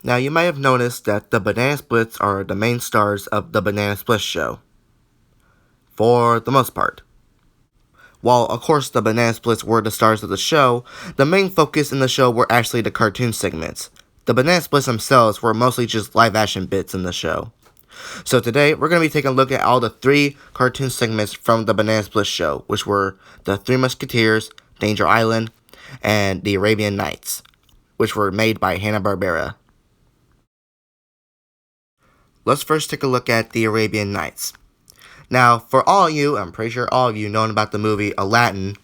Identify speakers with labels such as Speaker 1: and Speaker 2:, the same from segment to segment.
Speaker 1: Now, you may have noticed that the Banana Splits are the main stars of the Banana Split show, for the most part. While, of course, the Banana Splits were the stars of the show, the main focus in the show were actually the cartoon segments. The Banana Splits themselves were mostly just live-action bits in the show. So today, we're going to be taking a look at all the 3 cartoon segments from the Banana Split show, which were the Three Musketeers, Danger Island, and the Arabian Nights, which were made by Hanna-Barbera. Let's first take a look at the Arabian Nights. Now, for all of you, I'm pretty sure all of you know about the movie Aladdin,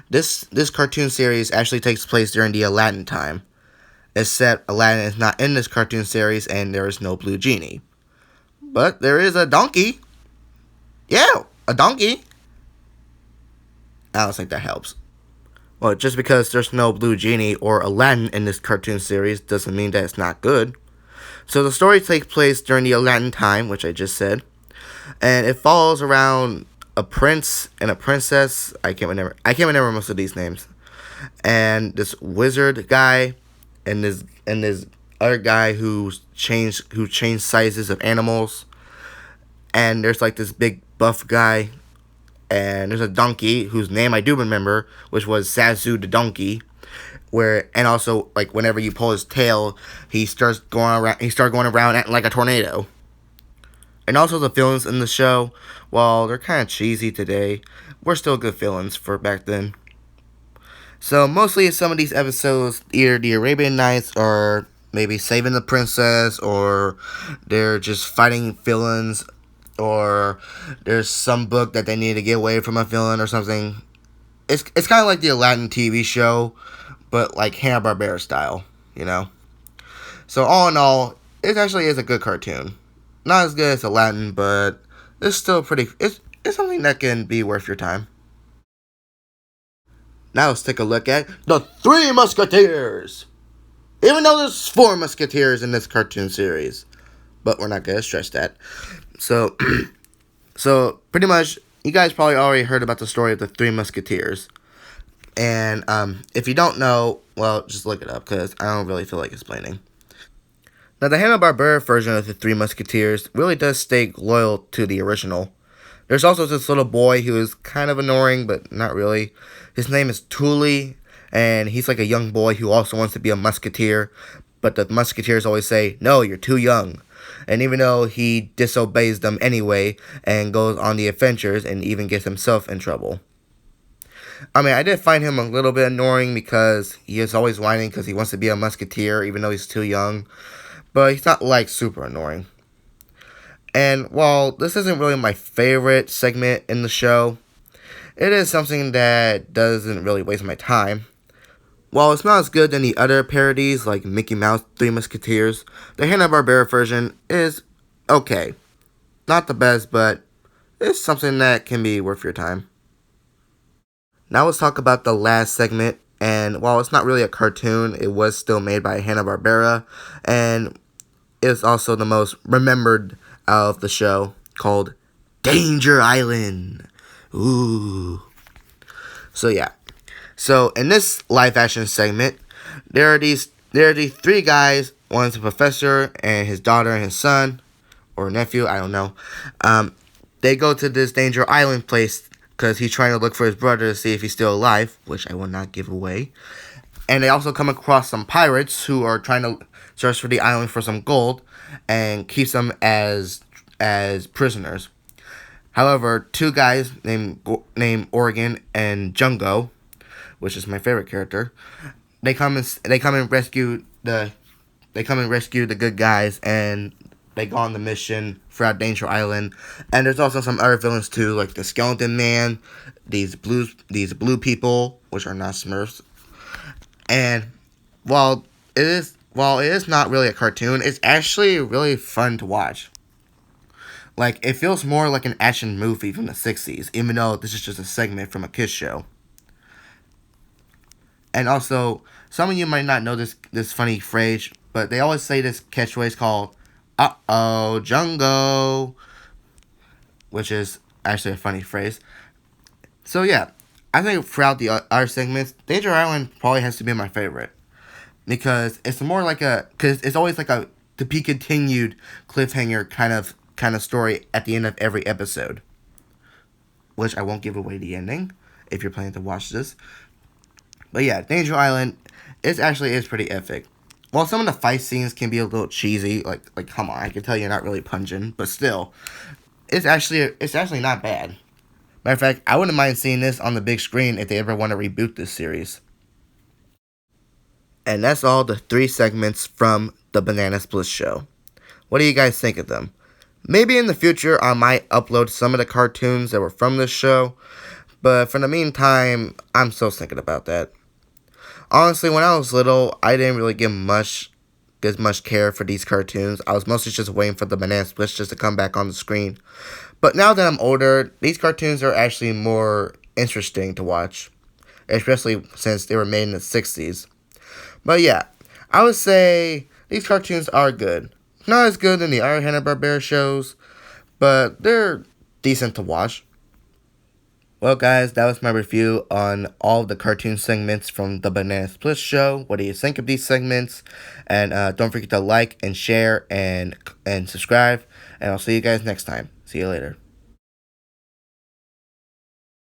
Speaker 1: this cartoon series actually takes place during the Aladdin time. Except Aladdin is not in this cartoon series and there is no blue genie. But there is a donkey. Yeah, a donkey. I don't think that helps. Well, just because there's no blue genie or Aladdin in this cartoon series doesn't mean that it's not good. So the story takes place during the Aladdin time, which I just said. And it follows around a prince and a princess. I can't remember most of these names. And this wizard guy, and this other guy who changed sizes of animals. And there's like this big buff guy, and there's a donkey whose name I do remember, which was Zazu the donkey. And also like whenever you pull his tail, he starts going around acting like a tornado. And also the villains in the show, while they're kind of cheesy today, were still good villains for back then. So mostly some of these episodes, either the Arabian Nights or maybe saving the princess, or they're just fighting villains, or there's some book that they need to get away from a villain or something. It's kind of like the Aladdin TV show, but like Hanna-Barbera style, you know? So all in all, it actually is a good cartoon. Not as good as Aladdin, but it's still it's something that can be worth your time. Now let's take a look at the Three Musketeers. Even though there's 4 Musketeers in this cartoon series. But we're not going to stress that. So, so pretty much, you guys probably already heard about the story of the Three Musketeers. And if you don't know, well, just look it up, because I don't really feel like explaining. Now, the Hanna-Barbera version of the Three Musketeers really does stay loyal to the original. There's also this little boy who is kind of annoying, but not really. His name is Thule, and he's like a young boy who also wants to be a musketeer. But the musketeers always say, no, you're too young. And even though he disobeys them anyway and goes on the adventures and even gets himself in trouble. I mean, I did find him a little bit annoying because he is always whining because he wants to be a musketeer even though he's too young. But he's not like super annoying. And while this isn't really my favorite segment in the show, it is something that doesn't really waste my time. While it's not as good than the other parodies like Mickey Mouse Three Musketeers, the Hanna-Barbera version is okay. Not the best, but it's something that can be worth your time. Now let's talk about the last segment. And while it's not really a cartoon, it was still made by Hanna-Barbera. And it's also the most remembered of the show, called Danger Island. Ooh. So yeah. So in this live action segment, there are these 3 guys. One's a professor and his daughter and his son, or nephew, I don't know. They go to this Danger Island place because he's trying to look for his brother to see if he's still alive, which I will not give away. And they also come across some pirates who are trying to search for the island for some gold and keeps them as prisoners. However, 2 guys named Oregon and Jungo, which is my favorite character, they come and rescue the good guys, and they go on the mission throughout Danger Island. And there's also some other villains too, like the Skeleton Man, these blue people, which are not Smurfs. And while it is not really a cartoon, it's actually really fun to watch. Like, it feels more like an action movie from the 60s, even though this is just a segment from a kids show. And also, some of you might not know this funny phrase, but they always say this catchphrase called, "Uh-oh, Jungo," which is actually a funny phrase. So yeah, I think throughout the other segments, Danger Island probably has to be my favorite. because it's more like because it's always like a to be continued cliffhanger kind of story at the end of every episode, which I won't give away the ending if you're planning to watch this. But yeah, Danger Island is pretty epic. While some of the fight scenes can be a little cheesy, like come on, I can tell you're not really punching, but still, it's actually not bad. Matter of fact, I wouldn't mind seeing this on the big screen if they ever want to reboot this series. And that's all the 3 segments from the Banana Split show. What do you guys think of them? Maybe in the future I might upload some of the cartoons that were from this show, but for the meantime, I'm still thinking about that. Honestly, when I was little, I didn't really give much care for these cartoons. I was mostly just waiting for the Banana Splits just to come back on the screen. But now that I'm older, these cartoons are actually more interesting to watch, especially since they were made in the 60s. But yeah, I would say these cartoons are good. Not as good as the other Hanna-Barbera shows, but they're decent to watch. Well, guys, that was my review on all the cartoon segments from the Banana Split show. What do you think of these segments? And don't forget to like and share and subscribe. And I'll see you guys next time. See you later.